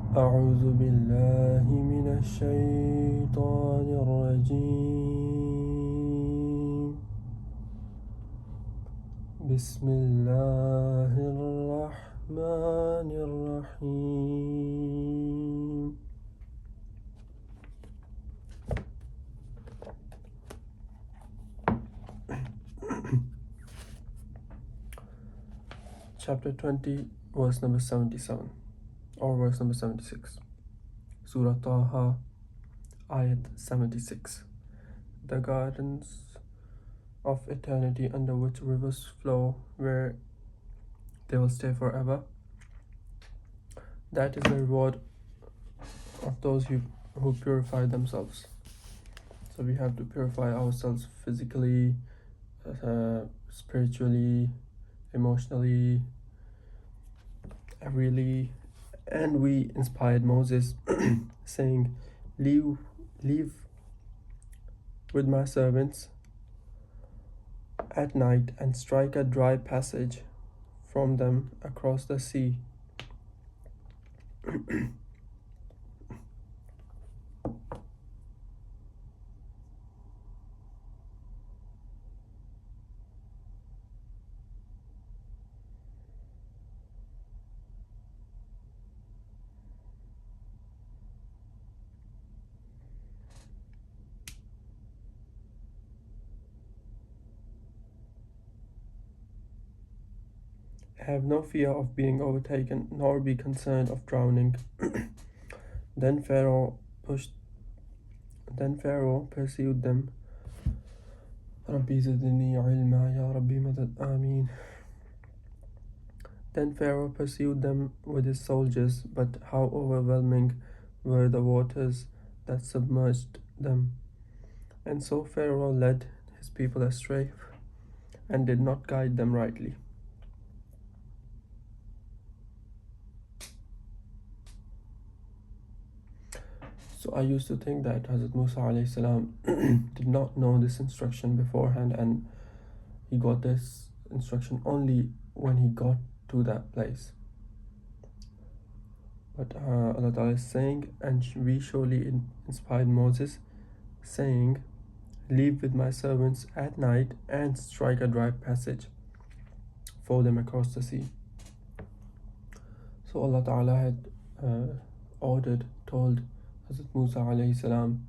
أعوذ بالله من الشيطان الرجيم بسم الله الرحمن الرحيم Chapter 20, verse number 77 or verse number 76. Surah Taha, Ayat 76. The gardens of eternity under which rivers flow, where they will stay forever. That is the reward of those who purify themselves. So we have to purify ourselves physically, spiritually, emotionally, really. And we inspired Moses saying, leave with my servants at night and strike a dry passage from them across the sea. Have no fear of being overtaken, nor be concerned of drowning. Then Pharaoh pursued them. ربي زدني علما يا ربي مدد آمين. Then Pharaoh pursued them with his soldiers, but how overwhelming were the waters that submerged them. And so Pharaoh led his people astray and did not guide them rightly. So I used to think that Hazrat Musa alayhi salam did not know this instruction beforehand, and he got this instruction only when he got to that place. But Allah Ta'ala is saying, and we surely inspired Moses, saying, leave with my servants at night and strike a dry passage for them across the sea. So Allah Ta'ala had told Hazrat Musa alayhi salam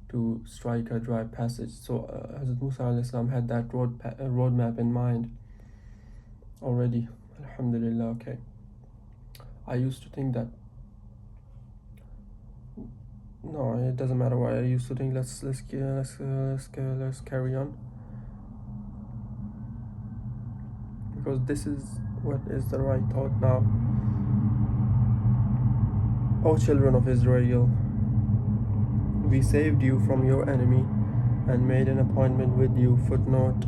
to strike a dry passage. So Hazrat Musa alayhi salam had that roadmap in mind already. Alhamdulillah. Okay. I used to think that no, it doesn't matter why I used to think. Let's carry on, because this is what is the right thought now. O children of Israel, we saved you from your enemy and made an appointment with you, footnote,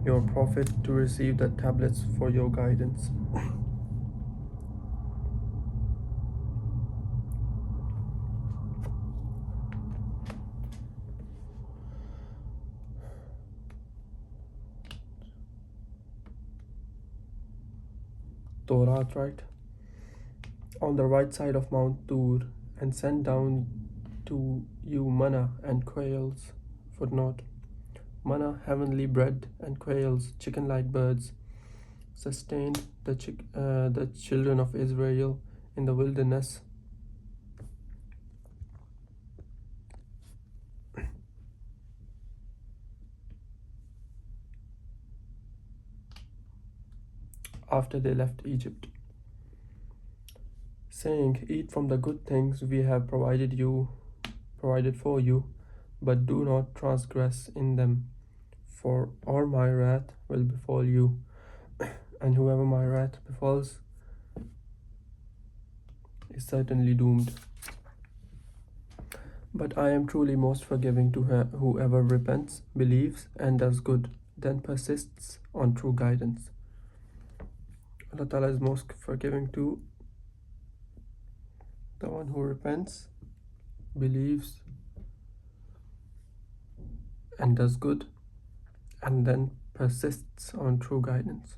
your prophet, to receive the tablets for your guidance. Torah, right? On the right side of Mount Tur, and sent down to you manna and quails. Footnote. Manna, heavenly bread, and quails, chicken-like birds, sustained the children of Israel in the wilderness. After they left Egypt, saying, eat from the good things we have provided for you, but do not transgress in them, or my wrath will befall you, and whoever my wrath befalls is certainly doomed. But I am truly most forgiving to whoever repents, believes, and does good, then persists on true guidance. Allah Ta'ala is most forgiving to the one who repents, believes, and does good, and then persists on true guidance.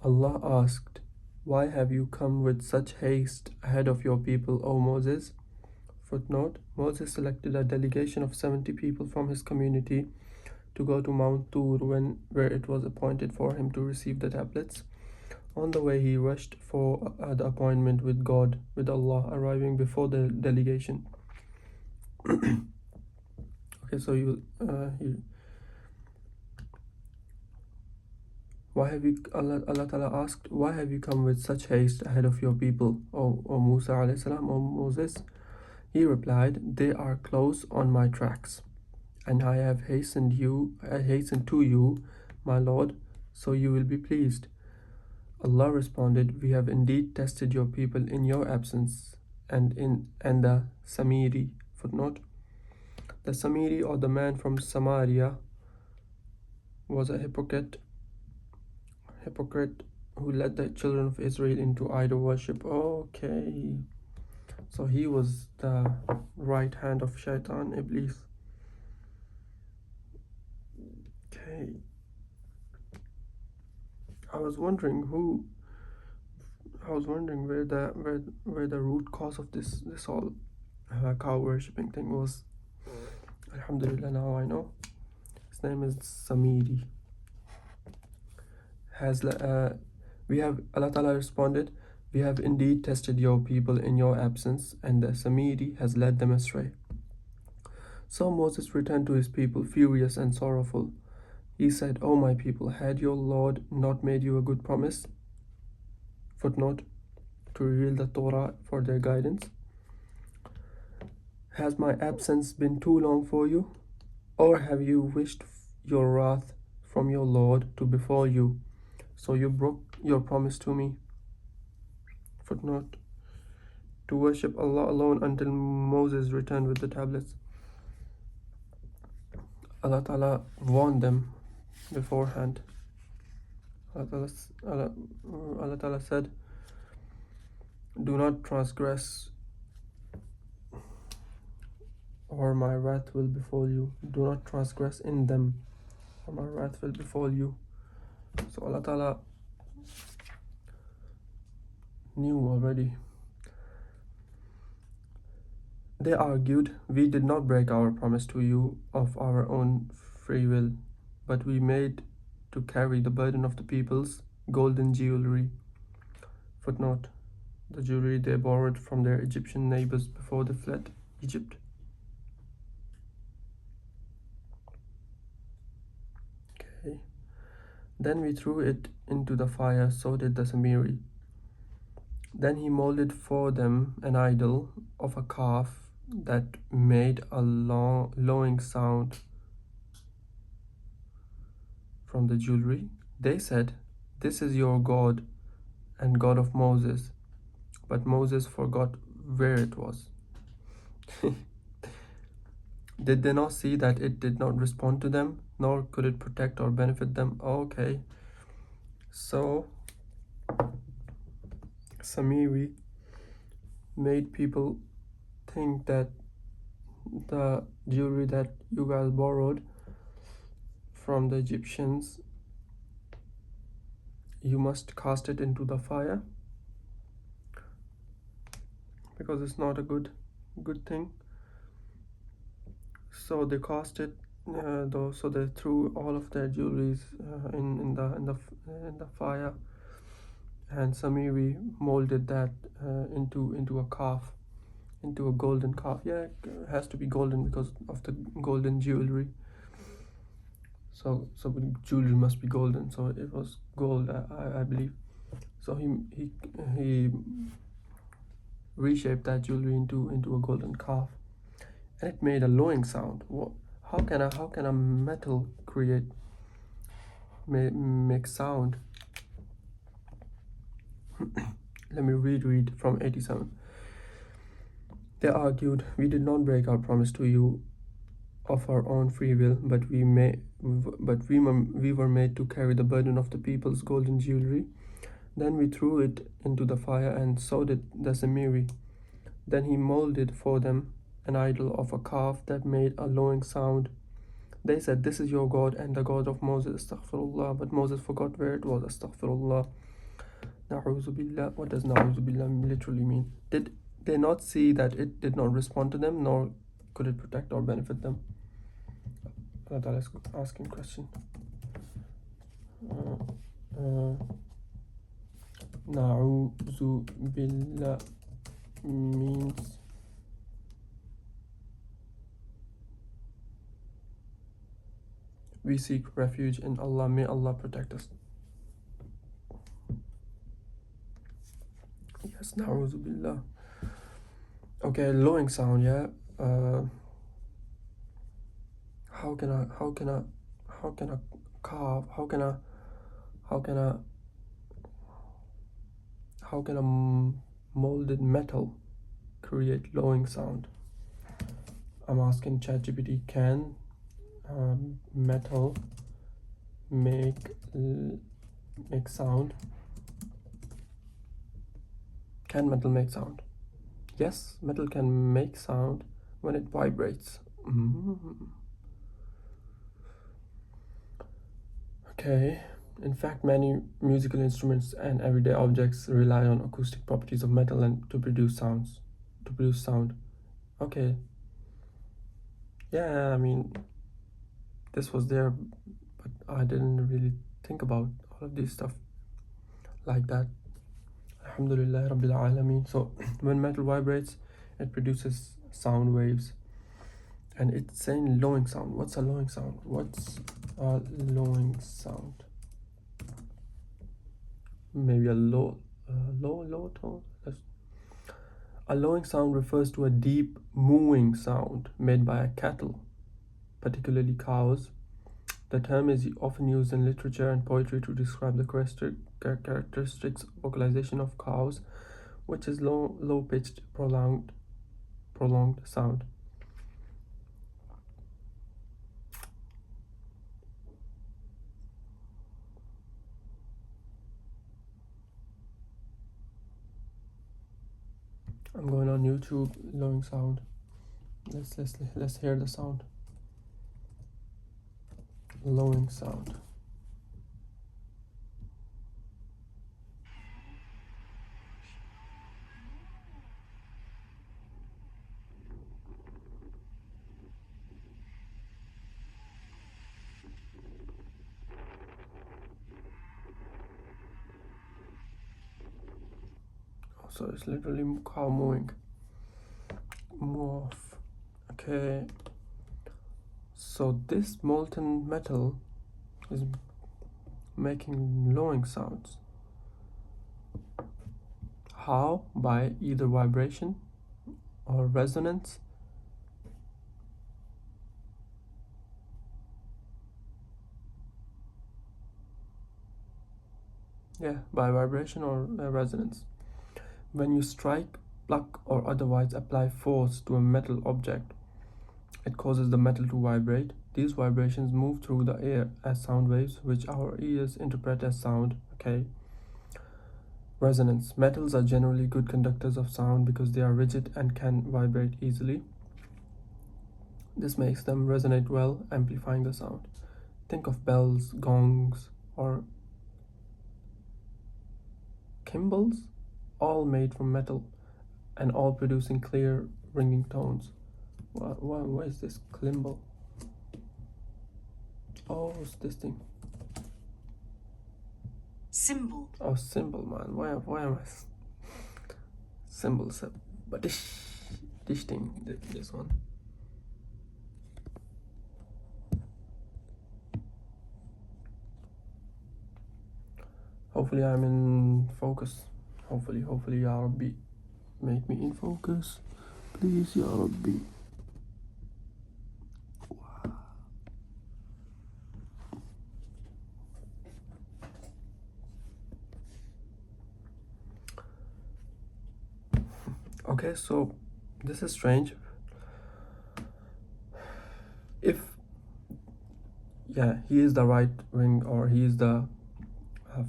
Allah asked, "Why have you come with such haste ahead of your people, O Moses?" Footnote: Moses selected a delegation of 70 people from his community to go to Mount Tur where it was appointed for him to receive the tablets. On the way, he rushed for the appointment with God, with Allah, arriving before the delegation. Okay, so Allah Ta'ala asked, "Why have you come with such haste ahead of your people, O Musa alayhi salam, O Moses?" He replied, "They are close on my tracks, and I have hastened to you, my Lord, so you will be pleased." Allah responded, "We have indeed tested your people in your absence and the Samiri." Footnote: the Samiri, or the man from Samaria, was a hypocrite who led the children of Israel into idol worship. Okay, so he was the right hand of Shaitan, Iblis. Okay, I was wondering where the root cause of this whole cow worshipping thing was. Alhamdulillah, now I know. His name is Samiri. Allah Ta'ala responded, "We have indeed tested your people in your absence, and the Samiri has led them astray." So Moses returned to his people, furious and sorrowful. He said, "O my people, had your Lord not made you a good promise?" Footnote: to reveal the Torah for their guidance. "Has my absence been too long for you? Or have you wished your wrath from your Lord to befall you, so you broke your promise to me?" Footnote: to worship Allah alone until Moses returned with the tablets. Allah Ta'ala warned them beforehand. Allah Ta'ala said, "Do not transgress, or my wrath will befall you. Do not transgress in them, or my wrath will befall you." So Allah Ta'ala knew already. They argued, "We did not break our promise to you of our own free will, but we made to carry the burden of the people's golden jewelry." Footnote: the jewelry they borrowed from their Egyptian neighbors before they fled Egypt. Okay. Then we threw it into the fire, so did the Samiri. Then he molded for them an idol of a calf that made a lowing sound from the jewelry. They said, "This is your God and God of Moses." But Moses forgot where it was. Did they not see that it did not respond to them, nor could it protect or benefit them? Okay, so Samiri made people think that the jewelry that you guys borrowed from the Egyptians, you must cast it into the fire, because it's not a good thing. So they cast it, so they threw all of their jewelries in the fire, and Samiri molded that into a calf, into a golden calf. Yeah, it has to be golden because of the golden jewelry. So jewelry must be golden. So it was gold, I believe. So he reshaped that jewelry into a golden calf, and it made a lowing sound. How can a metal make sound? Let me read from 87. They argued, "We did not break our promise to you of our own free will, but we were made to carry the burden of the people's golden jewelry. Then we threw it into the fire, and so did the Samiri. Then he molded for them an idol of a calf that made a lowing sound. They said, 'This is your God and the God of Moses.'" Astaghfirullah. But Moses forgot where it was. Astaghfirullah. Na'uzu billah. What does na'uzu billah literally mean? Did they not see that it did not respond to them, nor could it protect or benefit them? Allah Ta'ala is asking question. Na'uzu billah means we seek refuge in Allah. May Allah protect us. Yes, na'uzu billah. Okay, lowing sound, yeah. How can I carve, how can a molded metal create lowing sound? I'm asking ChatGPT, can metal make sound? Can metal make sound? Yes, metal can make sound when it vibrates. Okay. In fact, many musical instruments and everyday objects rely on acoustic properties of metal and to produce sound. Okay. Yeah, I mean, this was there, but I didn't really think about all of this stuff like that. Alhamdulillah Rabbil Alameen. So when metal vibrates, it produces sound waves. And it's saying lowing sound. What's a lowing sound? What's a lowing sound? Maybe a low tone. A lowing sound refers to a deep mooing sound made by a cattle, particularly cows. The term is often used in literature and poetry to describe the characteristics vocalization of cows, which is low-pitched, prolonged sound. I'm going on YouTube, lowing sound. Let's hear the sound. Lowing sound. So it's literally cow mooing. Move. Okay. So this molten metal is making lowing sounds. How? By either vibration or resonance. Yeah, by vibration or resonance. When you strike, pluck, or otherwise apply force to a metal object, it causes the metal to vibrate. These vibrations move through the air as sound waves, which our ears interpret as sound. Okay. Resonance. Metals are generally good conductors of sound because they are rigid and can vibrate easily. This makes them resonate well, amplifying the sound. Think of bells, gongs, or cymbals, all made from metal and all producing clear, ringing tones. What is this cymbal? Oh, it's this thing. Symbol. Oh, symbol, man. Why am I? Symbols. But this thing, this one. Hopefully I'm in focus. Hopefully, Ya Rabbi. Make me in focus. Please, Ya Rabbi. Okay, so this is strange. If, yeah, he is the right wing, or he is the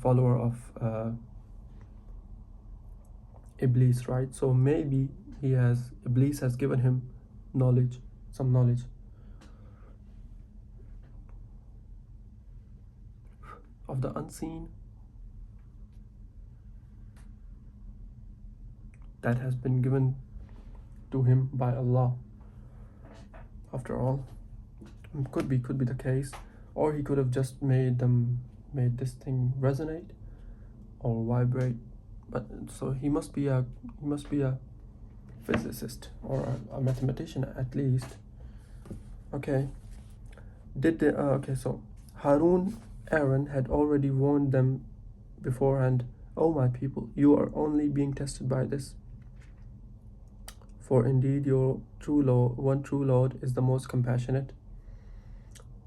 follower of Iblis, right? So maybe Iblis has given him knowledge, some knowledge. Of the unseen. that has been given to him by Allah. After all, could be the case, or he could have just made this thing resonate or vibrate. But so he must be a physicist or a mathematician at least. Okay. So Aaron had already warned them beforehand. "O my people, you are only being tested by this. For indeed your one true Lord is the most compassionate,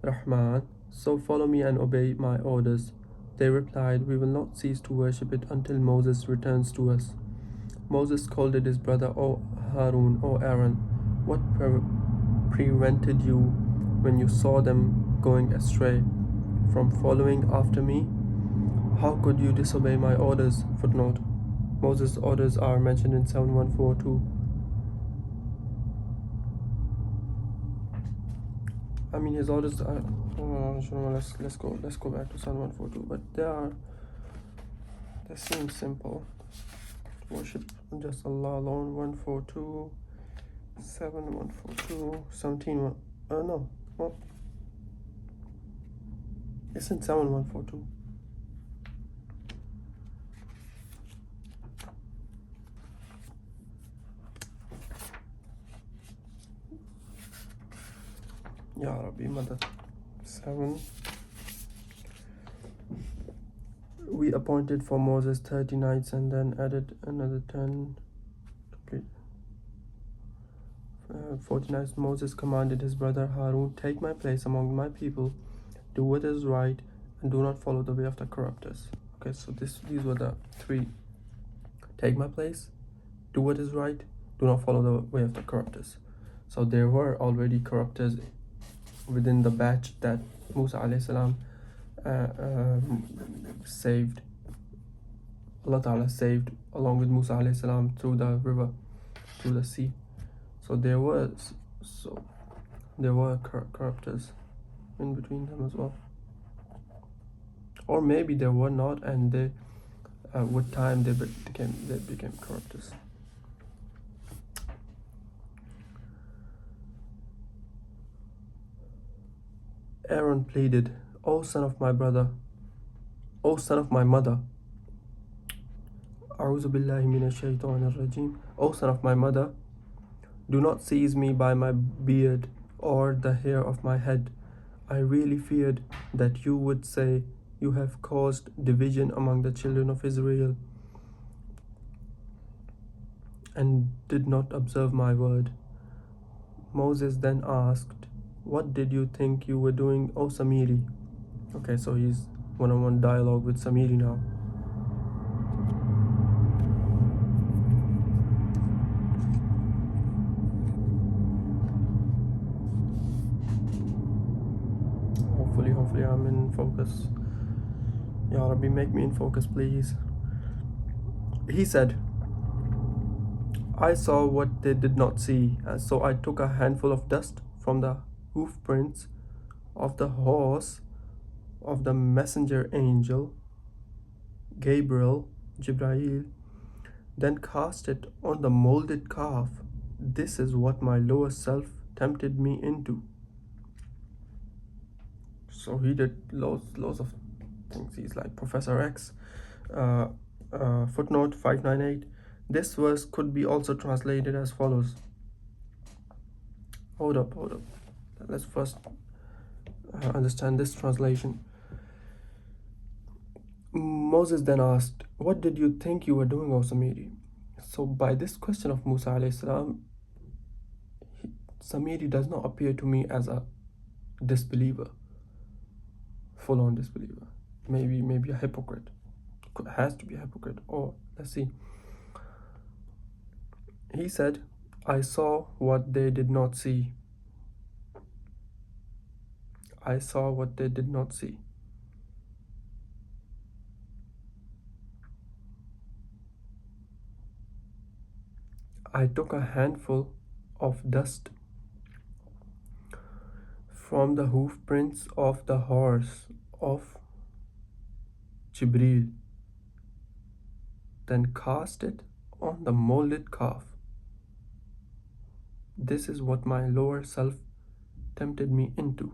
Rahman. So follow me and obey my orders." They replied, "We will not cease to worship it until Moses returns to us." Moses scolded his brother, "O Harun, O Aaron, what prevented you when you saw them going astray from following after me? How could you disobey my orders?" Footnote: Moses' orders are mentioned in 7142. I mean, his orders are. Let's go back to 7142. But they seem simple. Worship just Allah alone. 142, 7142, 17. No. Well, it's in 7142. Ya Rabbi, Madad. 7. We appointed for Moses 30 nights and then added another 10. 40 nights. Moses commanded his brother Harun, "Take my place among my people, do what is right, and do not follow the way of the corruptors." Okay, so these were the 3. Take my place, do what is right, do not follow the way of the corruptors. So there were already corruptors within the batch that Musa alayhi salam saved. Allah Ta'ala saved along with Musa alayhi salam through the river, through the sea. So there were corruptors in between them as well. Or maybe there were not, and they with time they became corruptors. Aaron pleaded, "O son of my brother, O son of my mother, A'udhu billahi minash shaitanir rajim, O son of my mother, do not seize me by my beard or the hair of my head. I really feared that you would say, 'You have caused division among the children of Israel,' and did not observe my word." Moses then asked, "What did you think you were doing, O Samiri?" Okay, so he's one-on-one dialogue with Samiri now. Hopefully I'm in focus. Ya Rabbi, make me in focus, please. He said, "I saw what they did not see, and so I took a handful of dust from the hoof prints of the horse of the messenger angel, Jibrail, then cast it on the molded calf. This is what my lower self tempted me into." So he did loads of things. He's like Professor X. Footnote 598. This verse could be also translated as follows. Hold up. Let's first understand this translation. Moses then asked, "What did you think you were doing, O Samiri?" So by this question of Musa alayhi salam, Samiri does not appear to me as a disbeliever, full-on disbeliever. Maybe a hypocrite. Has to be a hypocrite. Or let's see. He said, "I saw what they did not see. I saw what they did not see." I took a handful of dust from the hoof prints of the horse of Jibril, then cast it on the molded calf. This is what my lower self tempted me into.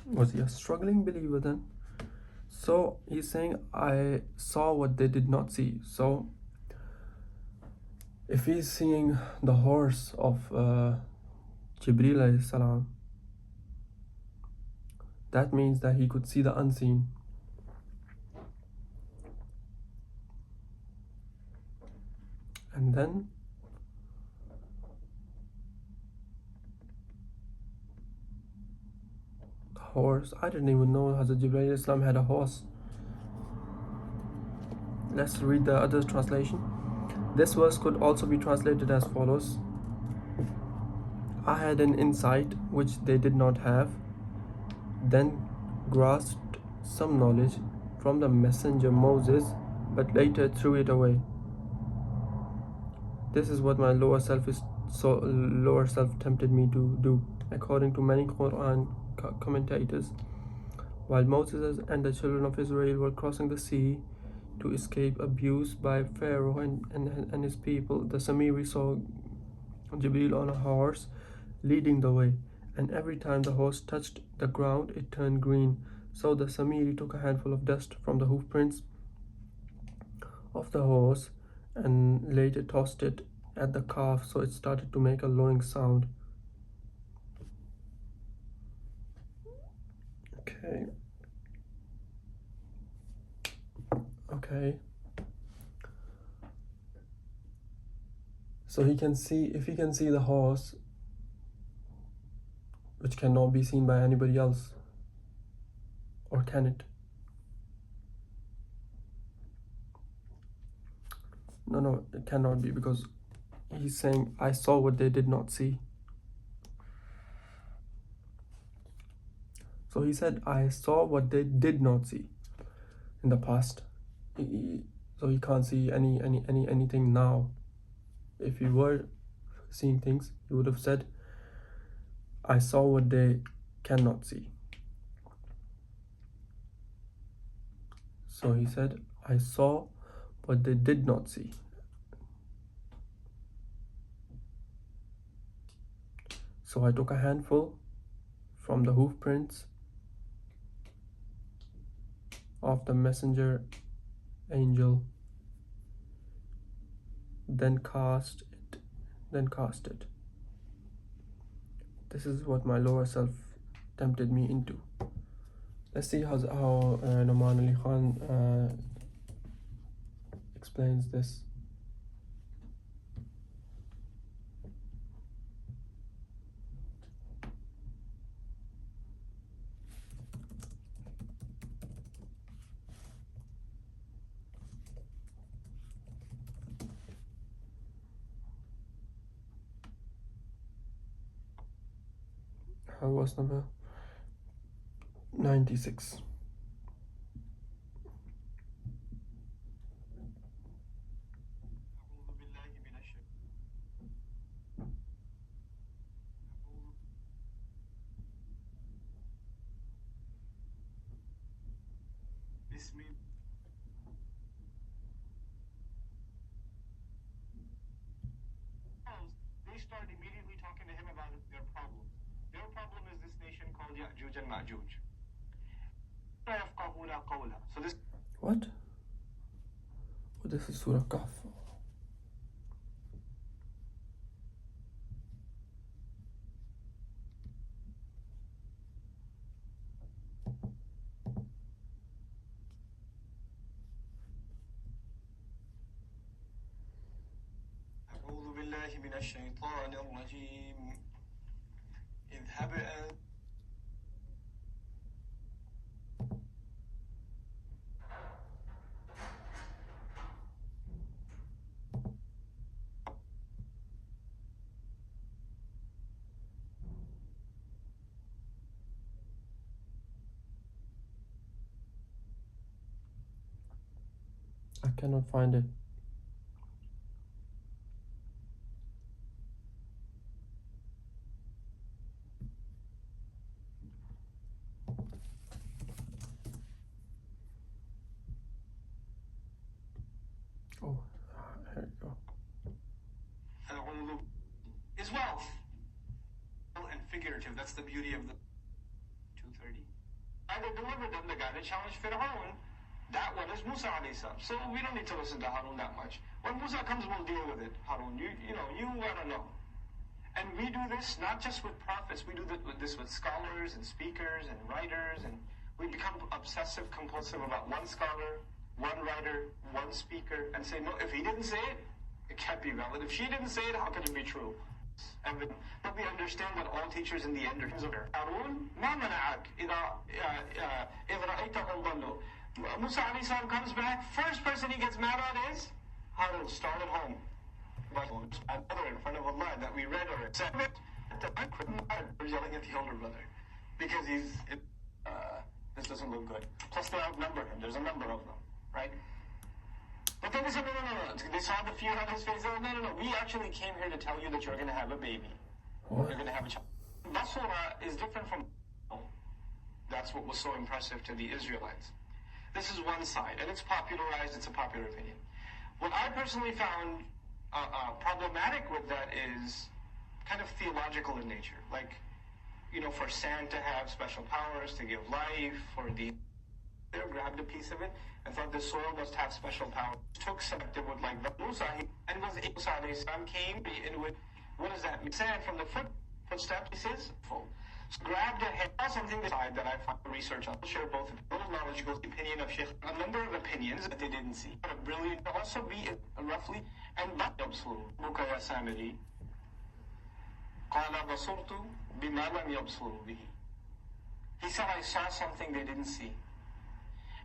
Was he a struggling believer then? So he's saying, I saw what they did not see. So if he's seeing the horse of Jibreel alayhi salam, that means that he could see the unseen. And then the horse, I didn't even know Hazrat Jibreel alayhi salam had a horse. Let's read the other translation. This verse could also be translated as follows: I had an insight which they did not have, then grasped some knowledge from the messenger Moses, but later threw it away. This is what my lower self tempted me to do. According to many Quran commentators, while Moses and the children of Israel were crossing the sea to escape abuse by Pharaoh and his people, the Samiri saw Jibril on a horse leading the way, and every time the horse touched the ground, it turned green. So the Samiri took a handful of dust from the hoof prints of the horse and later tossed it at the calf so it started to make a lowing sound. Okay. Okay. So he can see, if he can see the horse, which cannot be seen by anybody else, or can it? No, it cannot be, because he's saying, I saw what they did not see. So he said, I saw what they did not see in the past. So he can't see anything now. If he were seeing things, he would have said, I saw what they cannot see. So he said, I saw what they did not see. So I took a handful from the hoof prints of the messenger angel, then cast it. This is what my lower self tempted me into. Let's see how Noman Ali Khan explains this. Verse number 96. They start immediately talking to him about their problem. Their problem is this nation called Ya'juj and Ma'juj. So this. What? Oh, this is Surah Kahf. أعوذ بالله من الشيطان الرجيم اذهب أنت. I cannot find it. That's the beauty of the 230. Either delivered them, the guy that challenged Fir'aun, that one is Musa alayhi salam. So we don't need to listen to Harun that much. When Musa comes, we'll deal with it. Harun, you gotta know. And we do this not just with prophets, we do this with scholars and speakers and writers, and we become obsessive compulsive about one scholar, one writer, one speaker, and say, no, if he didn't say it, it can't be valid. If she didn't say it, how can it be true? But we understand that all teachers in the end are Harun, ما منعك إذا رأيتهم ضلوا. Musa alayhi salam comes back, first person he gets mad at is Harun, start at home. Brother in front of Allah that we read or said we're yelling at the older brother because this doesn't look good. Plus they outnumber him. There's a number of them, right? But then they said, no. They saw the fear on his face. No. We actually came here to tell you that you're going to have a baby. What? You're going to have a child. Basura is different from. That's what was so impressive to the Israelites. This is one side, and it's popularized. It's a popular opinion. What I personally found problematic with that is kind of theological in nature. Like, for sand to have special powers, to give life, for they grabbed a piece of it and thought the soil must have special powers. Took something with like Musa, and was Musa alayhi salam came in with, what does that mean? Sand from the footsteps, he says, full. So grabbed a head, something aside that I found research on. I'll share both of them. A little knowledge goes the opinion of Sheikh. A number of opinions that they didn't see. But a brilliant, also be roughly, and يبصروا بك يا سامري قال بصرت بما لم يبصروا به. He said, I saw something they didn't see.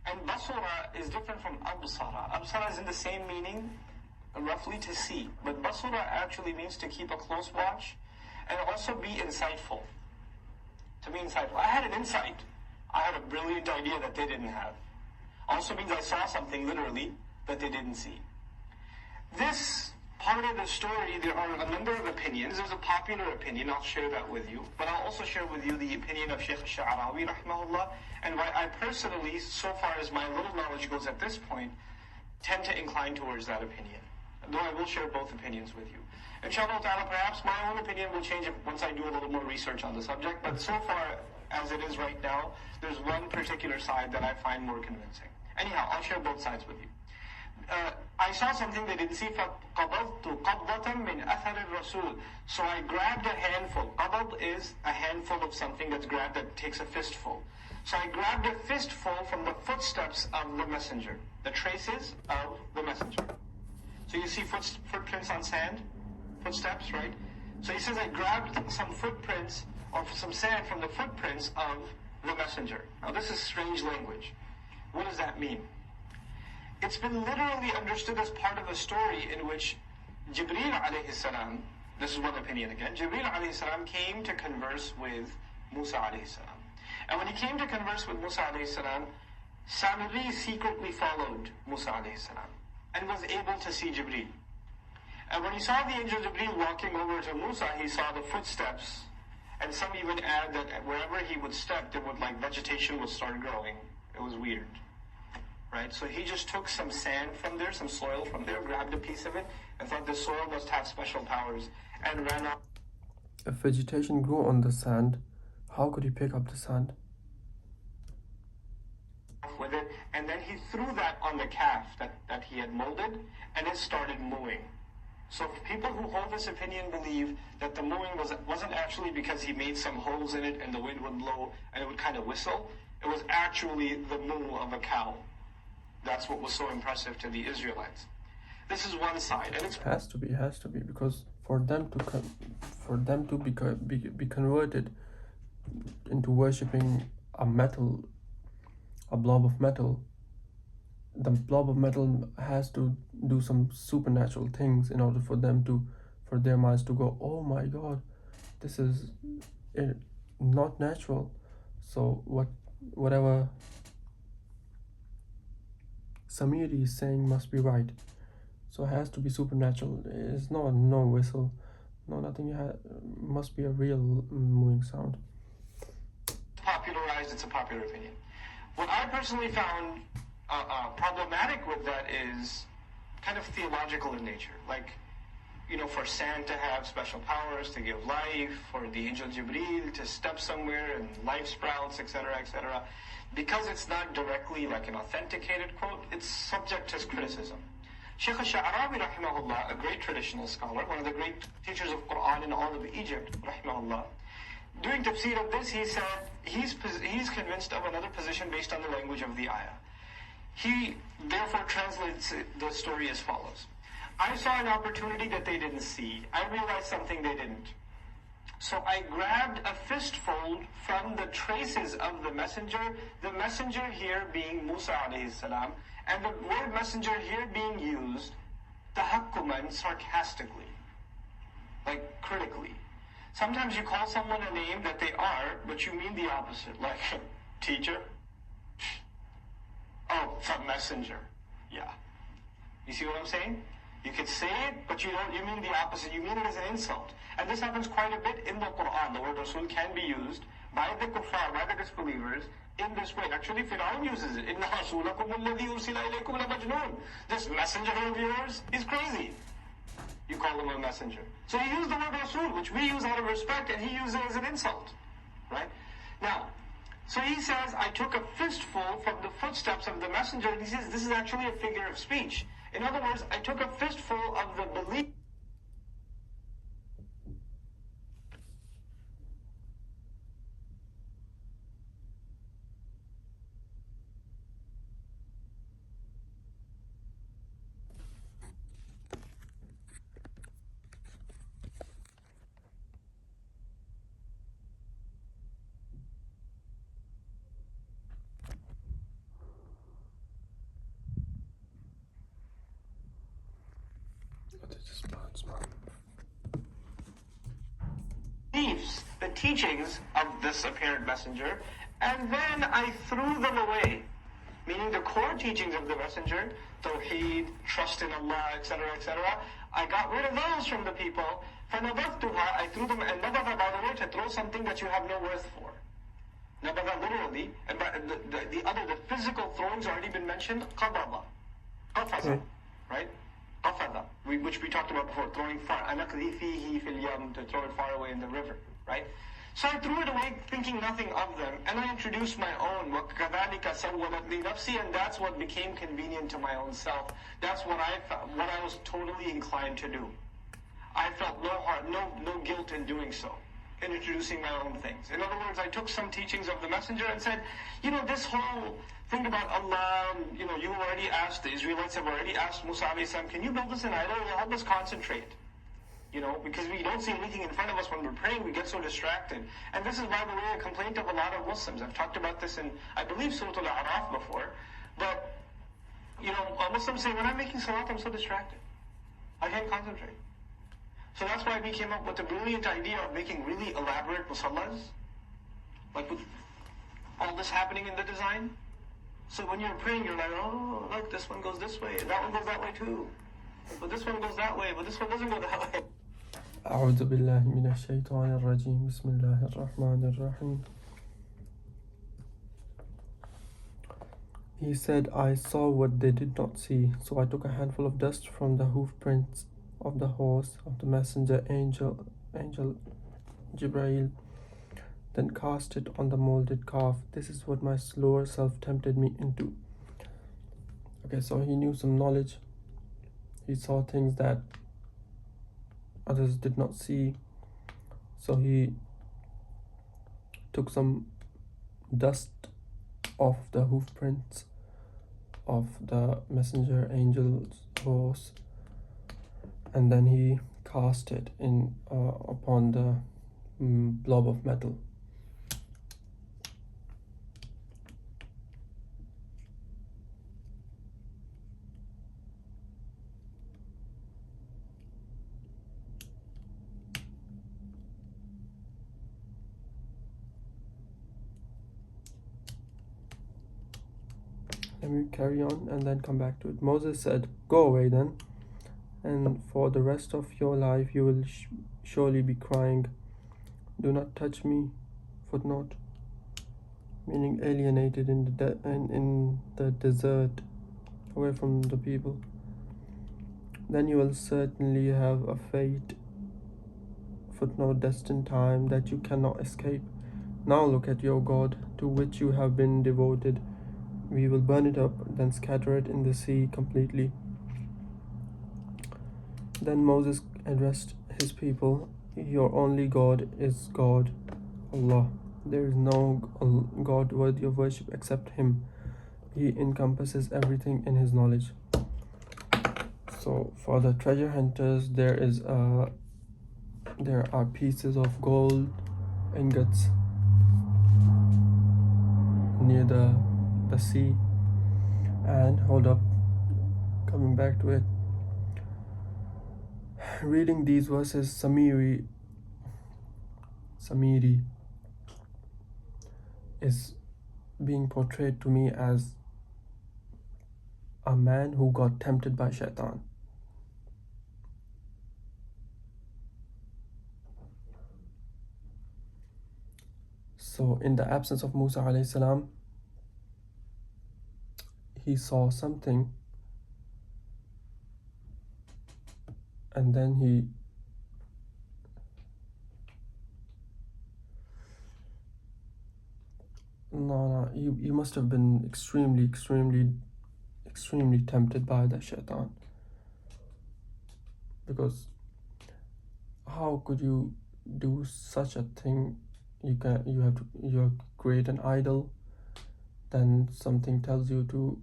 And basura is different from absara. Absara is in the same meaning, roughly to see. But basura actually means to keep a close watch and also be insightful. To be insightful. I had an insight. I had a brilliant idea that they didn't have. Also means I saw something literally that they didn't see. This part of the story, there are a number of opinions. There's a popular opinion, I'll share that with you. But I'll also share with you the opinion of Sheikh Sha'arawi, rahmahullah, and why I personally, so far as my little knowledge goes at this point, tend to incline towards that opinion. Though I will share both opinions with you. Inshallah ta'ala, perhaps my own opinion will change once I do a little more research on the subject, but so far, as it is right now, there's one particular side that I find more convincing. Anyhow, I'll share both sides with you. I saw something they didn't see. فَقَبَضْتُ قَبْضَةً مِنْ أَثَرِ الرَّسُولِ. So I grabbed a handful. Qabad is a handful of something that's grabbed that takes a fistful. So I grabbed a fistful from the footsteps of the messenger. The traces of the messenger. So you see footprints on sand? Footsteps, right? So he says I grabbed some footprints or some sand from the footprints of the messenger. Now this is strange language. What does that mean? It's been literally understood as part of a story in which Jibreel alayhi salam, this is one opinion again, Jibreel alayhi salam came to converse with Musa alayhi salam. And when he came to converse with Musa alayhi salam, Samiri secretly followed Musa alayhi salam and was able to see Jibreel. And when he saw the angel Jibreel walking over to Musa, he saw the footsteps, and some even add that wherever he would step, there would vegetation would start growing. It was weird. Right? So he just took some sand from there, some soil from there, grabbed a piece of it, and thought the soil must have special powers, and ran off. If vegetation grew on the sand, how could he pick up the sand? With it, and then he threw that on the calf that he had molded, and it started mooing. So people who hold this opinion believe that the mooing wasn't actually because he made some holes in it and the wind would blow and it would kind of whistle. It was actually the moo of a cow. That's what was so impressive to the Israelites. This is one side, and it has to be, because for them to be converted into worshipping a blob of metal, the blob of metal has to do some supernatural things in order for their minds to go, oh my God, this is not natural. So whatever Samiri is saying must be right. So it has to be supernatural. It's no whistle, no nothing. Must be a real moving sound. Popularized, it's a popular opinion. What I personally found problematic with that is kind of theological in nature. Like, for sand to have special powers, to give life, for the angel Jibreel to step somewhere and life sprouts, etc., etc. Because it's not directly like an authenticated quote, it's subject to criticism. Shaykh al-Sha'arawi, rahimahullah, a great traditional scholar, one of the great teachers of Quran in all of Egypt, rahimahullah, doing tafsir of this, he said he's convinced of another position based on the language of the ayah. He therefore translates the story as follows. I saw an opportunity that they didn't see. I realized something they didn't. So I grabbed a fistful from the traces of the messenger here being Musa alayhi salam, and the word messenger here being used tahakkuman, sarcastically, like critically. Sometimes you call someone a name that they are, but you mean the opposite, like teacher. Oh, some messenger. Yeah. You see what I'm saying? You could say it, but you mean the opposite. You mean it as an insult. And this happens quite a bit in the Quran. The word Rasul can be used by the kuffar, by the disbelievers, in this way. Actually, Fir'aun uses it. Inna rasulakum alladhi ursila ilaykum la majnoon. This messenger of yours is crazy. You call him a messenger. So he used the word Rasul, which we use out of respect, and he used it as an insult. Right? Now, so he says, I took a fistful from the footsteps of the messenger, and he says, this is actually a figure of speech. In other words, I took a fistful of the belief. The teachings of this apparent messenger, and then I threw them away, meaning the core teachings of the messenger, tawheed, trust in Allah, etc., etc. I got rid of those from the people. فَنَبَذْتُهَا, I threw them, and nabadha, by the way, to throw something that you have no worth for. Nabadha literally, and by the physical throwing's already been mentioned, qabada, qafaza, right? Qafada, which we talked about before, throwing far, anaqdi fihi fil yam, to throw it far away in the river, right? So I threw it away thinking nothing of them, and I introduced my own, وَكَذَلِكَ سَوَّلَتْ لِي نَفْسِي, and that's what became convenient to my own self. That's what I felt, what I was totally inclined to do. I felt no guilt in doing so, in introducing my own things. In other words, I took some teachings of the messenger and said, this whole thing about Allah, you already asked, the Israelites have already asked Musa alayhi salam, can you build us an idol? Help us concentrate. Because we don't see anything in front of us when we're praying, we get so distracted. And this is, by the way, a complaint of a lot of Muslims. I've talked about this in, I believe, Surah Al-A'raf before. But, Muslims say, when I'm making salat, I'm so distracted. I can't concentrate. So that's why we came up with the brilliant idea of making really elaborate musallas, like with all this happening in the design. So when you're praying, you're like, oh, look, this one goes this way, and that one goes that way too. But this one goes that way, but this one doesn't go that way. أعوذ بالله من الشيطان الرجيم بسم الله الرحمن الرحيم. He said, I saw what they did not see, so I took a handful of dust from the hoof prints of the horse of the messenger angel Jibreel, then cast it on the molded calf. This is what my slower self tempted me into. Okay, so he knew some knowledge. He saw things that others did not see. So he took some dust off the hoof prints of the messenger angel's horse, and then he cast it in upon the blob of metal. Let me carry on and then come back to it. Moses said, go away then, and for the rest of your life you will surely be crying, do not touch me. Footnote, meaning alienated in the desert, away from the people. then you will certainly have a fate, footnote destined time that you cannot escape. Now look at your God, to which you have been devoted. We will burn it up, then scatter it in the sea completely. Then Moses addressed his people, your only God is God, Allah. There is no God worthy of worship except Him. He encompasses everything in His knowledge. So for the treasure hunters, there are pieces of gold ingots near the sea. And hold up, coming back to it. Reading these verses, Samiri is being portrayed to me as a man who got tempted by shaitan. So in the absence of Musa alayhi salam, he saw something, and then you must have been extremely tempted by the shaitan, because how could you do such a thing? You have to create an idol, then something tells you to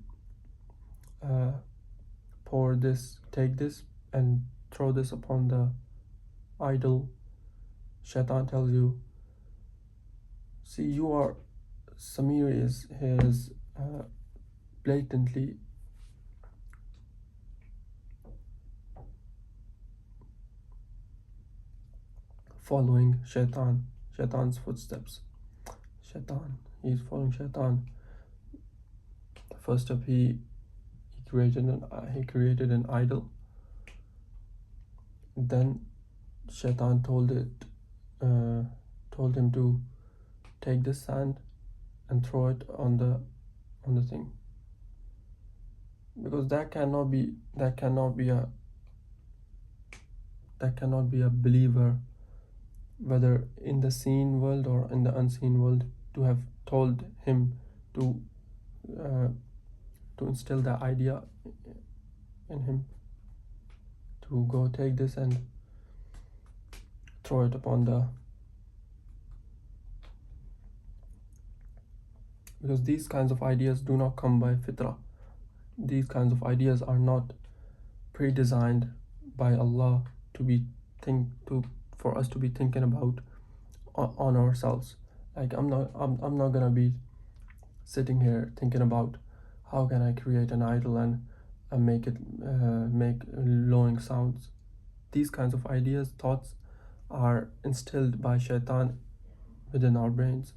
take this and throw this upon the idol. Shaitan tells you, see, Samir is blatantly following Shaitan's footsteps. He's following Shaitan. First up, he created an idol. Then Shaitan told him to take this sand and throw it on the thing, because that cannot be a believer, whether in the seen world or in the unseen world, to have told him to instill the idea in him to go take this and throw it upon because these kinds of ideas do not come by fitra. These kinds of ideas are not pre-designed by Allah for us to be thinking about on ourselves. Like I'm not gonna be sitting here thinking about how can I create an idol and make it make lowing sounds. These kinds of thoughts are instilled by shaitan within our brains.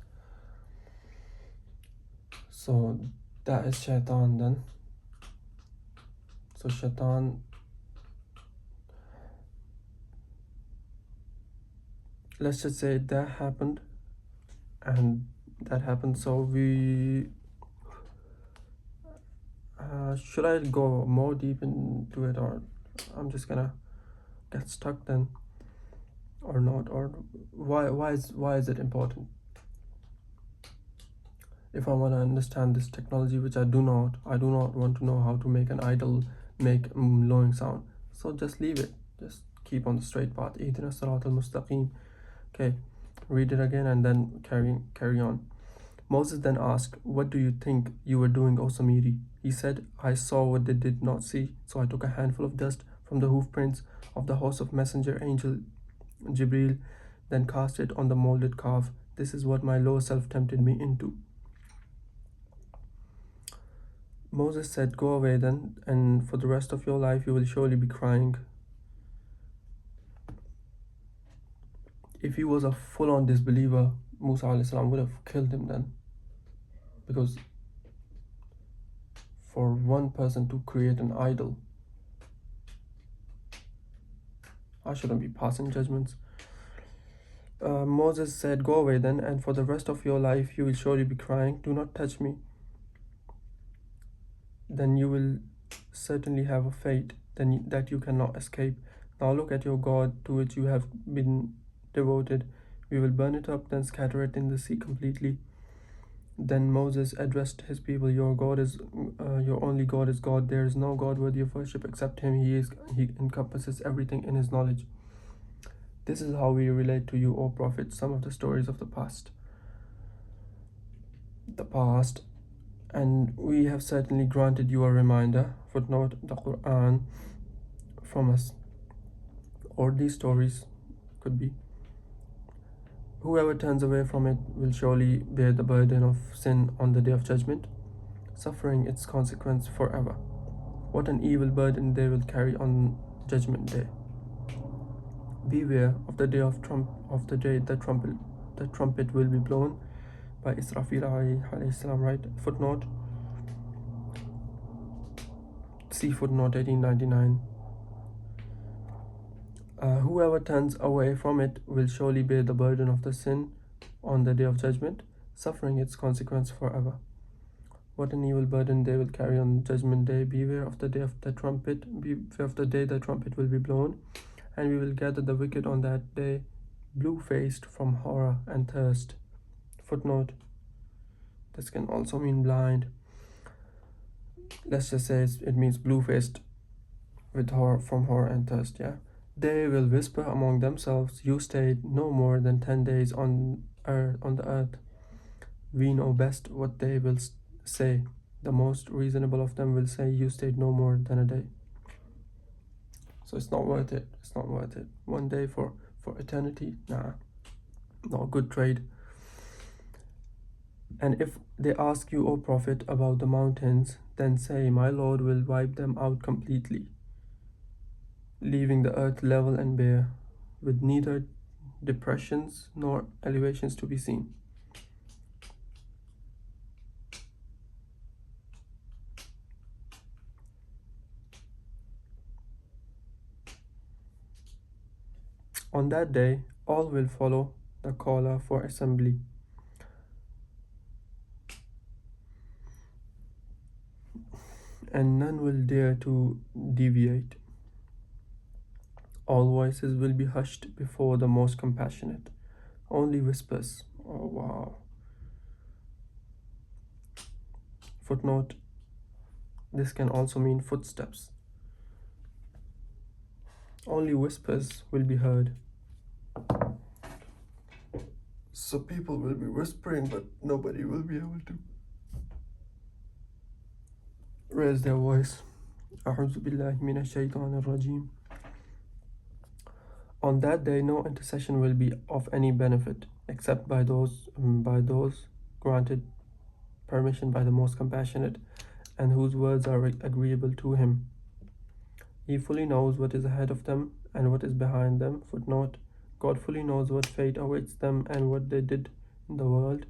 So that is shaitan then. So shaitan, let's just say that happened, so we should I go more deep into it, or I'm just gonna get stuck then, or not? Or why is it important? If I want to understand this technology, which I do not want to know how to make an idol make lowing sound, so just leave it, just keep on the straight path. Ihdina siratal mustaqim. Okay, read it again and then carry on. Moses then asked, what do you think you were doing, O Samiri? He said, I saw what they did not see, so I took a handful of dust from the hoof prints of the horse of messenger angel Jibril, then cast it on the molded calf. This is what my lower self tempted me into. Moses said, go away then, and for the rest of your life you will surely be crying. If he was a full-on disbeliever, Musa alayhi salam would have killed him then. Because for one person to create an idol, I shouldn't be passing judgments. Moses said, go away then, and for the rest of your life you will surely be crying. Do not touch me. Then you will certainly have a fate, that you cannot escape. Now look at your God to which you have been devoted. We will burn it up, then scatter it in the sea completely. Then Moses addressed his people, your only God is God. There is no God worthy of worship except Him. He encompasses everything in His knowledge. This is how we relate to you, O Prophet, some of the stories of the past. And we have certainly granted you a reminder. Footnote: the Quran from us, or these stories could be. Whoever turns away from it will surely bear the burden of sin on the day of judgment, suffering its consequence forever. What an evil burden they will carry on judgment day. Beware of the day the trumpet will be blown by Israfil alayhi salam, right? Footnote. See footnote 1899. Whoever turns away from it will surely bear the burden of the sin on the day of judgment, suffering its consequence forever. What an evil burden they will carry on judgment day. Beware of the day of the trumpet. Beware of the day the trumpet will be blown, and we will gather the wicked on that day, blue-faced from horror and thirst. Footnote. This can also mean blind. Let's just say it means blue-faced with horror and thirst, yeah. They will whisper among themselves, you stayed no more than 10 days on the earth. We know best what they will say. The most reasonable of them will say, you stayed no more than a day. So it's not worth it. It's not worth it. One day for eternity, nah, not a good trade. And if they ask you, O Prophet, about the mountains, then say, my Lord will wipe them out completely, leaving the earth level and bare, with neither depressions nor elevations to be seen. On that day, all will follow the caller for assembly. And none will dare to deviate. All voices will be hushed before the most compassionate. Only whispers. Oh, wow. Footnote. This can also mean footsteps. Only whispers will be heard. So people will be whispering, but nobody will be able to raise their voice. أعوذ بالله من الشيطان الرجيم. On that day, no intercession will be of any benefit, except by those granted permission by the most compassionate, and whose words are agreeable to him. He fully knows what is ahead of them and what is behind them. Footnote. God fully knows what fate awaits them and what they did in the world.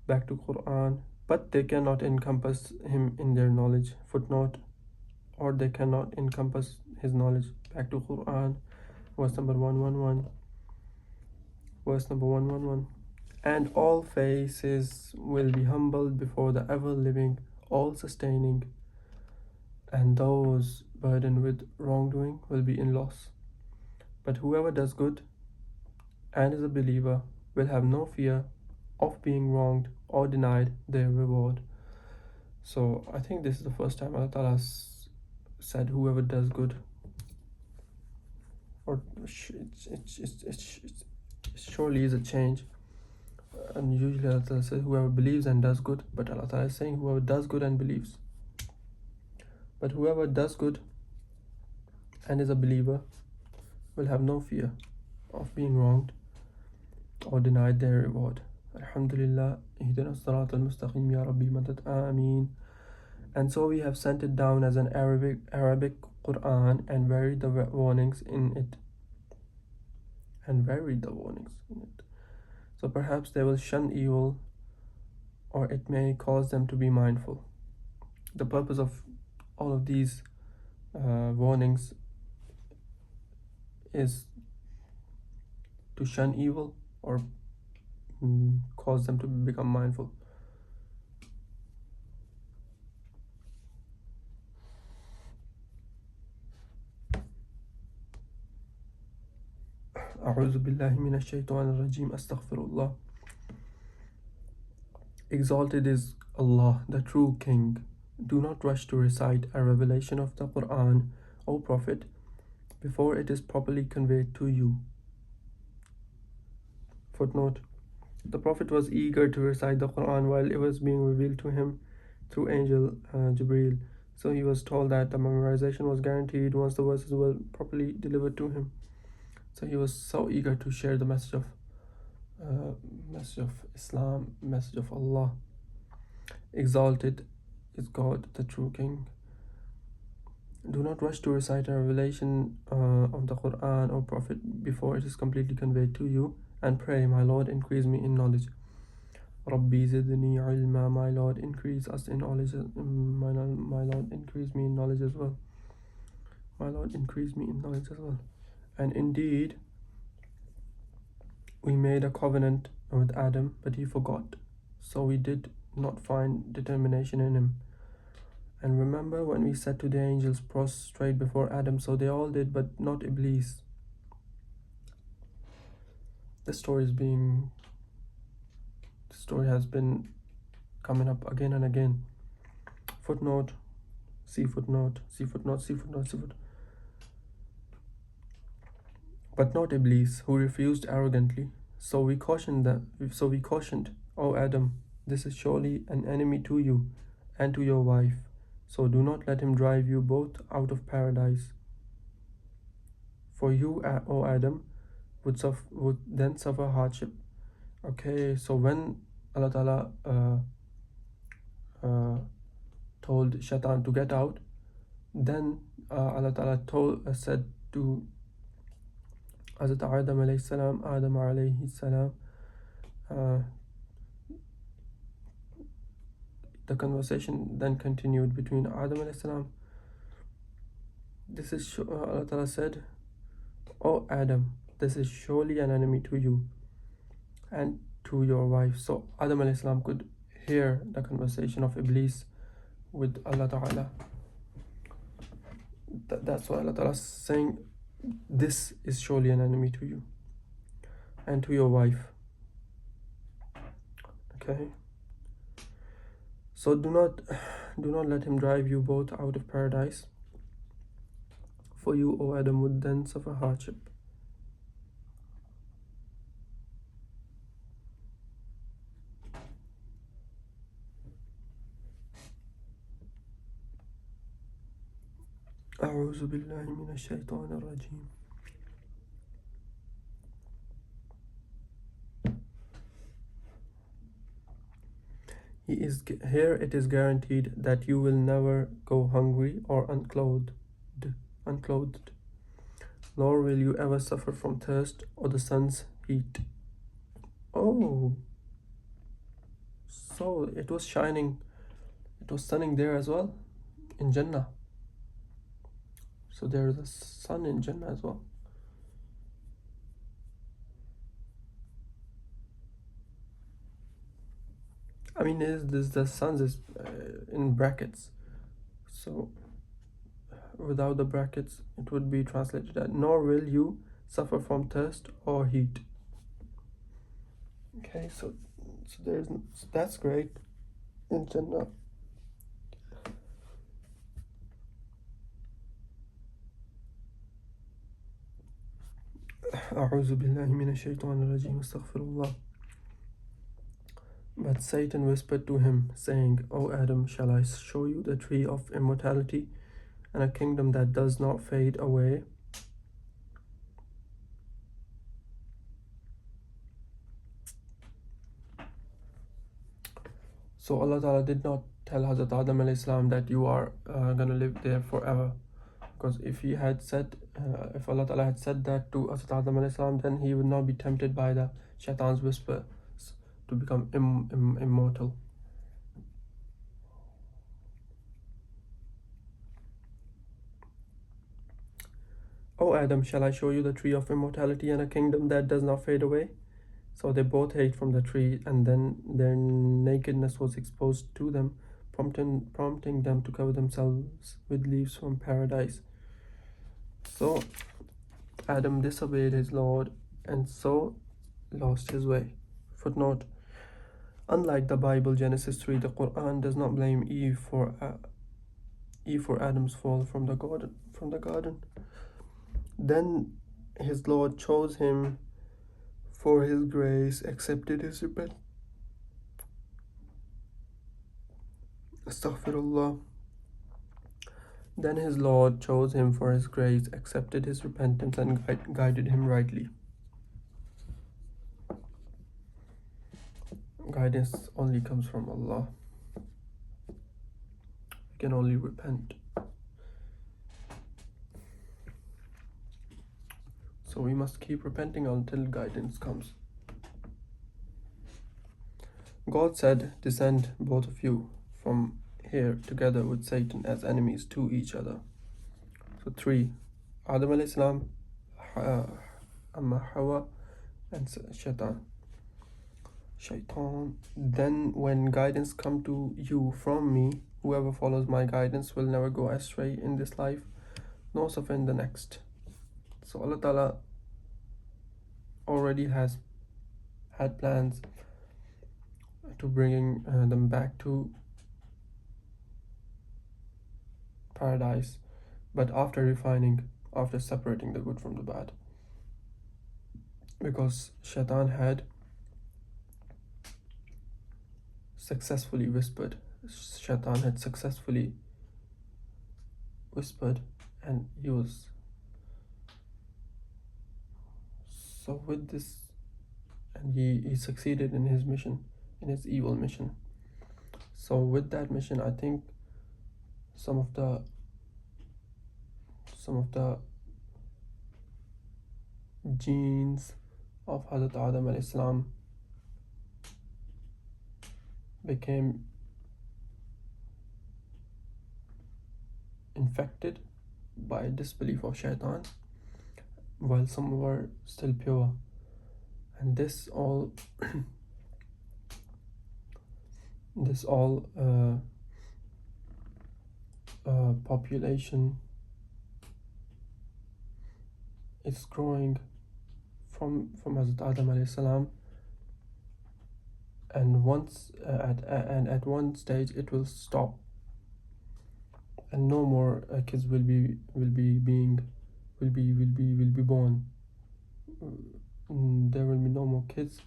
Back to Quran. But they cannot encompass him in their knowledge. Footnote. Or they cannot encompass his knowledge. Back to Quran. Verse number 111. Verse number 111. And all faces will be humbled before the ever-living, all-sustaining, and those burdened with wrongdoing will be in loss. But whoever does good and is a believer will have no fear of being wronged or denied their reward. So I think this is the first time Allah Ta'ala said whoever does good, or it surely is a change. And usually Allah Ta'ala says whoever believes and does good, but Allah Ta'ala is saying whoever does good and believes. But whoever does good and is a believer will have no fear of being wronged or denied their reward. Alhamdulillah, ihdina as-sirat al-mustaqim ya Rabbi madad, ameen. And so we have sent it down as an Arabic Quran and varied the warnings in it. So perhaps they will shun evil, or it may cause them to be mindful. The purpose of all of these warnings is to shun evil or cause them to become mindful. أعوذ بالله من الشيطان الرجيم أستغفر الله. Exalted is Allah, the true King. Do not rush to recite a revelation of the Quran, O Prophet, before it is properly conveyed to you. Footnote: the Prophet was eager to recite the Quran while it was being revealed to him through angel Jibreel. So he was told that the memorization was guaranteed once the verses were properly delivered to him. So he was so eager to share the message of Islam, message of Allah. Exalted is God, the true King. Do not rush to recite a revelation of the Quran or Prophet before it is completely conveyed to you, and pray, my Lord, increase me in knowledge. Rabbi zidni ilma, my Lord, increase us in knowledge. My Lord, increase me in knowledge as well. My Lord, increase me in knowledge as well. And indeed, we made a covenant with Adam, but he forgot. So we did not find determination in him. And remember when we said to the angels, prostrate before Adam, so they all did, but not Iblis. This story has been coming up again and again. Footnote, see footnote, see footnote, see footnote, see footnote. But not Iblis, who refused arrogantly. So we cautioned, O Adam, this is surely an enemy to you and to your wife. So do not let him drive you both out of paradise. For you, O Adam, would then suffer hardship. Okay, so when Allah Ta'ala told Shaitan to get out, then Allah Ta'ala said to Hazrat Adam alayhi salam, the conversation then continued between Adam alayhi salam. Allah Ta'ala said, O Adam, this is surely an enemy to you and to your wife. So Adam alayhi salam could hear the conversation of Iblis with Allah Ta'ala. That's why Allah Ta'ala is saying, this is surely an enemy to you and to your wife. Okay, so do not let him drive you both out of paradise. For you, O Adam, would then suffer hardship. أعوذ بالله من الشيطان الرجيم. Here it is guaranteed that you will never go hungry or unclothed, nor will you ever suffer from thirst or the sun's heat. Oh, so it was shining, it was sunning there as well in Jannah. So there is a sun in Jannah as well. I mean, the sun is in brackets. So without the brackets, it would be translated as, nor will you suffer from thirst or heat. Okay, so that's great in Jannah. أعوذ بالله من الشيطان الرجيم أستغفر الله. But Satan whispered to him, saying, O Adam, shall I show you the tree of immortality and a kingdom that does not fade away? So Allah Ta'ala did not tell Hazrat Adam alayhi salam that you are going to live there forever. Because if he had said, if Allah Ta'ala had said that to Hazrat Adam alayhi salam, then he would not be tempted by the shaitan's whispers to become immortal. O Adam, shall I show you the tree of immortality and a kingdom that does not fade away? So they both ate from the tree, and then their nakedness was exposed to them, prompting them to cover themselves with leaves from paradise. So Adam disobeyed his Lord and so lost his way. Footnote: unlike the Bible, Genesis 3, the Quran does not blame Eve for Adam's fall from the garden. Then his Lord chose him for his grace, accepted his repentance. Astaghfirullah. Then his Lord chose him for his grace, accepted his repentance, and guided him rightly. Guidance only comes from Allah. We can only repent. So we must keep repenting until guidance comes. God said, "Descend, both of you, from here together with Satan as enemies to each other." So 3. Adam alayhi salam, Amma Hawa, and Shaitan. Then when guidance come to you from me, whoever follows my guidance will never go astray in this life, nor suffer in the next. So Allah Ta'ala already has had plans to bringing them back to paradise, but after separating the good from the bad. Because Shaitan had successfully whispered, and he was so with this, and he succeeded in his mission, in his evil mission. So with that mission, I think some of the genes of Hazrat Adam alayhi salam became infected by disbelief of Shaitan, while some were still pure. And this all population is growing from Hazrat Adam alayhi salam, and at one stage it will stop, and no more kids will be born. There will be no more kids,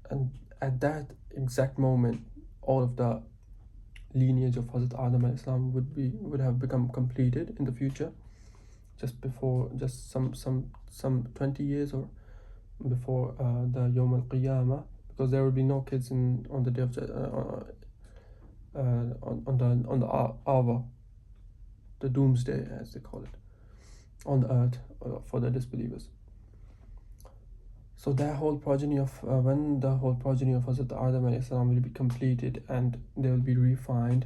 and at that exact moment, all of the lineage of Hazrat Adam alayhi salam would have become completed in the future, just some 20 years or before the Yawm al-Qiyamah, because there will be no kids on the day of on the hour, the doomsday as they call it, on the earth for the disbelievers. So that whole progeny of when the whole progeny of Hazrat Adam alayhi salam will be completed and they will be refined,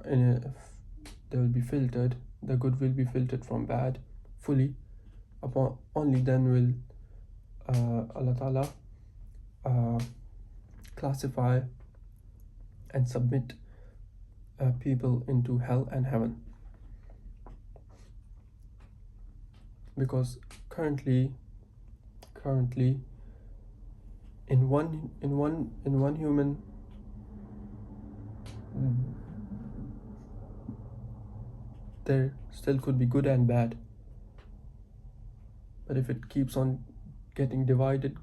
they will be filtered, the good will be filtered from bad fully. Only then will Allah Ta'ala classify and submit people into hell and heaven. Because currently in one human there still could be good and bad, but if it keeps on getting divided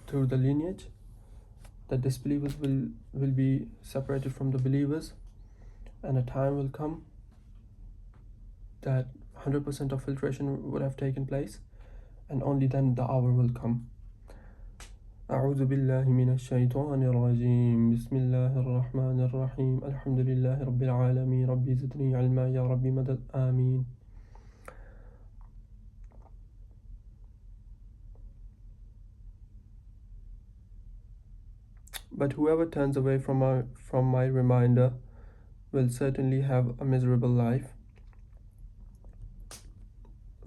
through the lineage, the disbelievers will be separated from the believers, and a time will come that 100% of filtration would have taken place, and only then the hour will come. أعوذ بالله من الشيطان الرجيم بسم الله الرحمن الرحيم الحمد لله رب العالمين ربي زدني علما يا ربي مدد آمين. But whoever turns away from my reminder will certainly have a miserable life.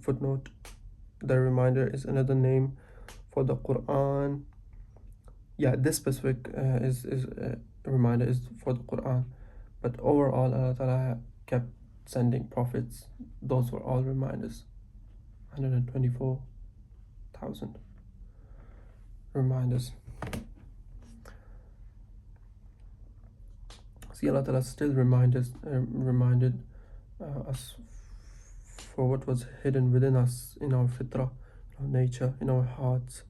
Footnote: the reminder is another name for the Quran. Yeah, this specific reminder is for the Quran, but overall Allah Ta'ala kept sending prophets. Those were all reminders, 124 1,000 reminders. See, Allah Ta'ala still reminded us for what was hidden within us, in our fitrah, our nature, in our hearts.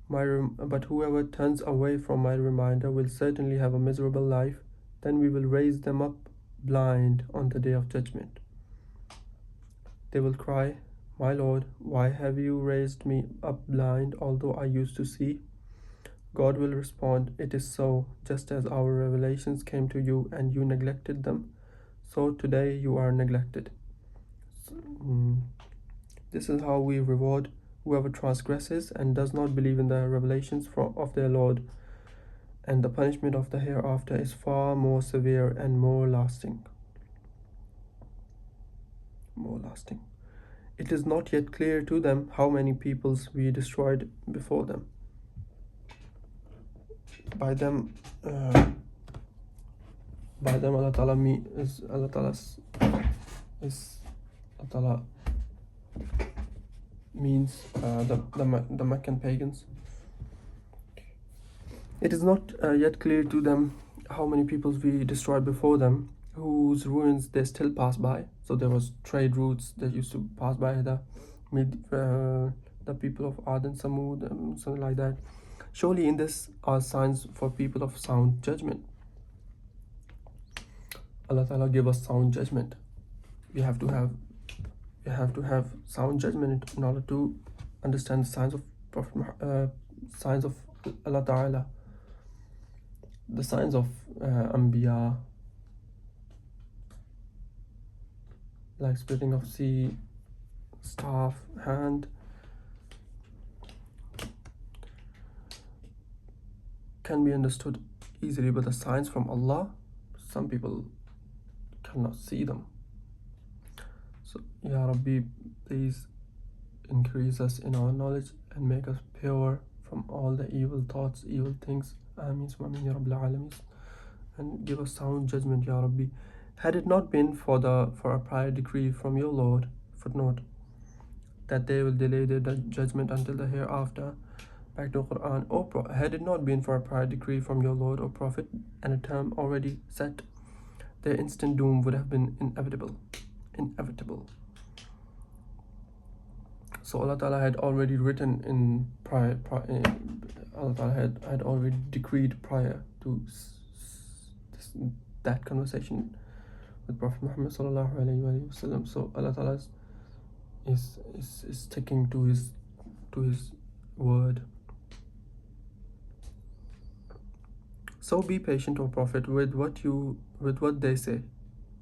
But whoever turns away from my reminder will certainly have a miserable life. Then we will raise them up blind on the day of judgment. They will cry, "My Lord, why have you raised me up blind, although I used to see?" God will respond, "It is so, just as our revelations came to you and you neglected them, so today you are neglected." This is how we reward whoever transgresses and does not believe in the revelations of their Lord, and the punishment of the hereafter is far more severe and more lasting. It is not yet clear to them how many peoples we destroyed before them. By them, Allah Ta'ala means the Meccan pagans. It is not yet clear to them how many peoples we destroyed before them, whose ruins they still pass by. So there was trade routes that used to pass by the people of Ad and Samud, something like that. Surely in this are signs for people of sound judgment. Allah Ta'ala give us sound judgment. We have to have sound judgment in order to understand the signs of signs of Allah Ta'ala, the signs of Anbiya, like splitting of sea, staff, hand, can be understood easily, but the signs from Allah, some people cannot see them. So, Ya Rabbi, please increase us in our knowledge and make us pure from all the evil thoughts, evil things. Ameen, Ya Rabbil Alameen. And give us sound judgment, Ya Rabbi. Had it not been for a prior decree from your Lord, footnote, that they will delay their judgment until the hereafter, back to Quran, had it not been for a prior decree from your Lord or Prophet and a term already set, their instant doom would have been inevitable. So Allah Ta'ala had already written in Allah Ta'ala had already decreed prior to that conversation with Prophet Muhammad sallallahu alaihi wasallam. So Allah Ta'ala is sticking to his word. So be patient, O Prophet, with what they say,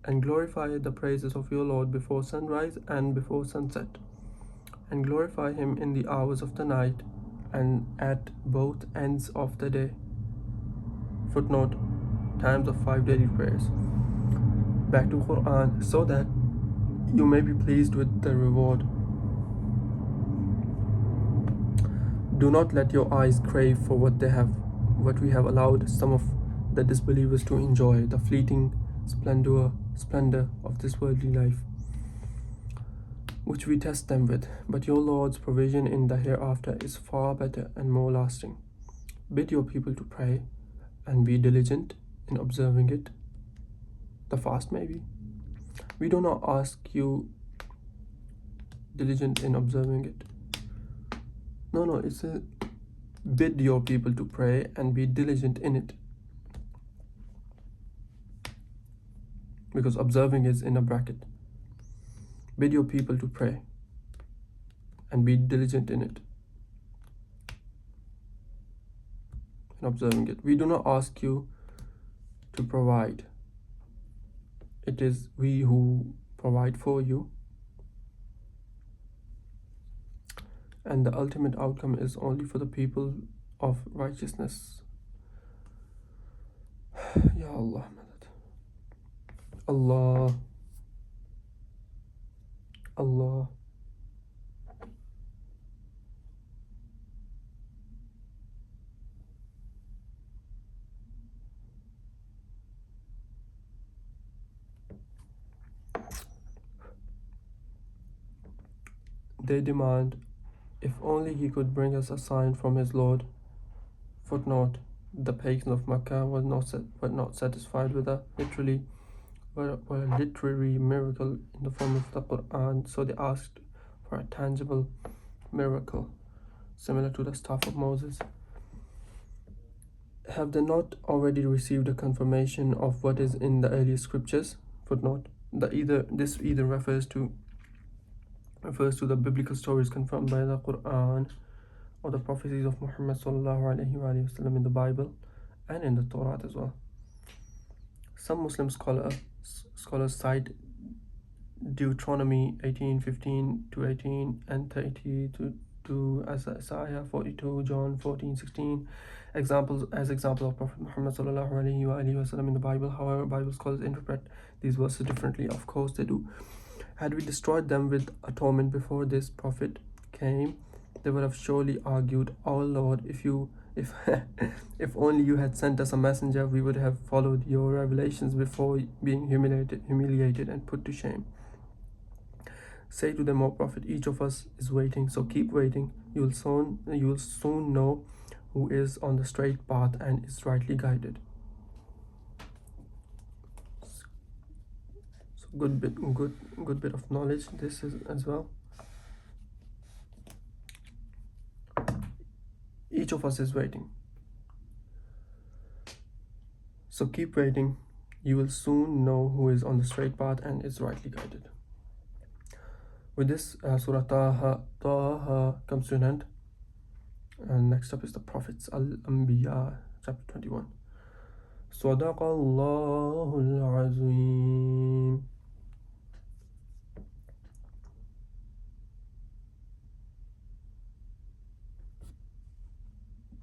and glorify the praises of your Lord before sunrise and before sunset, and glorify him in the hours of the night and at both ends of the day. Footnote, times of 5 daily prayers. Back to Quran, so that you may be pleased with the reward. Do not let your eyes crave for what we have allowed some of the disbelievers to enjoy, the fleeting splendor of this worldly life, which we test them with. But your Lord's provision in the hereafter is far better and more lasting. Bid your people to pray and be diligent in observing it. The fast, maybe. We do not ask you diligent in observing it. No, it's a bid your people to pray and be diligent in it. Because observing is in a bracket. Bid your people to pray and be diligent in it. In observing it. We do not ask you to provide. It is we who provide for you. And the ultimate outcome is only for the people of righteousness. Ya Allah. Allah. They demand, if only he could bring us a sign from his Lord. Footnote: the pagans of Mecca were not satisfied with a literary miracle in the form of the Quran, so they asked for a tangible miracle, similar to the staff of Moses. Have they not already received a confirmation of what is in the earlier scriptures? Footnote: this either refers to the biblical stories confirmed by the Quran or the prophecies of Muhammad sallallahu in the Bible and in the Torah as well. Some Muslim scholars cite Deuteronomy 18:15 to 18 and 30 to Isaiah 42, John 14:16 examples of Prophet Muhammad sallallahu in the Bible. However, Bible scholars interpret these verses differently. Of course they do. Had we destroyed them with atonement before this prophet came, they would have surely argued, "Our Lord, if only you had sent us a messenger, we would have followed your revelations before being humiliated and put to shame." Say to them, "O Prophet, each of us is waiting, so keep waiting. You will soon know who is on the straight path and is rightly guided." So good bit of knowledge this is as well. Each of us is waiting, so keep waiting. You will soon know who is on the straight path and is rightly guided. With this, Surah Taha comes to an end. And next up is the Prophets, Al-Anbiya, chapter 21. Sadaqallahul